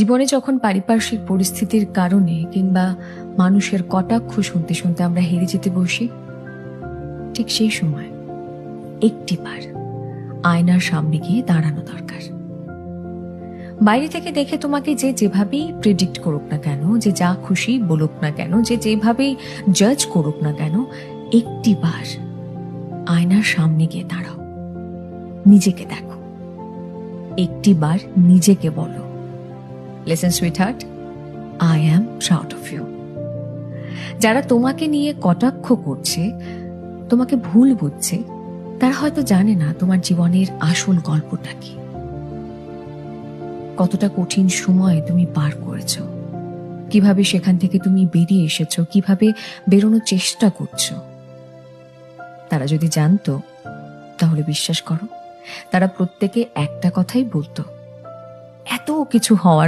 জীবনে যখন পারিপার্শ্বিক পরিস্থিতির কারণে কিংবা মানুষের কটাক্ষ শুনতে শুনতে আমরা হেরে যেতে বসি, ঠিক সেই সময় একটিবার আয়নার সামনে গিয়ে দাঁড়ানো দরকার। বাইরে থেকে দেখে তোমাকে যে যেভাবেই প্রেডিক্ট করুক না কেন, যে যা খুশি বলুক না কেন, যে যেভাবেই জাজ করুক না কেন, একটিবার আয়নার সামনে গিয়ে দাঁড়াও, নিজেকে দেখো, একটিবার নিজেকে বলো, listen sweetheart, I am proud of you. যারা তোমাকে নিয়ে কটাক্ষ করছে, তোমাকে ভুল বুঝছে, তারা হয়তো জানে না তোমার জীবনের আসল গল্পটা কি, কতটা কঠিন সময় তুমি পার করেছ, কিভাবে সেখান থেকে তুমি বেরিয়ে এসেছো, কিভাবে বেরোনোর চেষ্টা করছো। তারা যদি জানতো, তাহলে বিশ্বাস করো, তারা প্রত্যেকে একটা কথাই বলতো, এত কিছু হওয়ার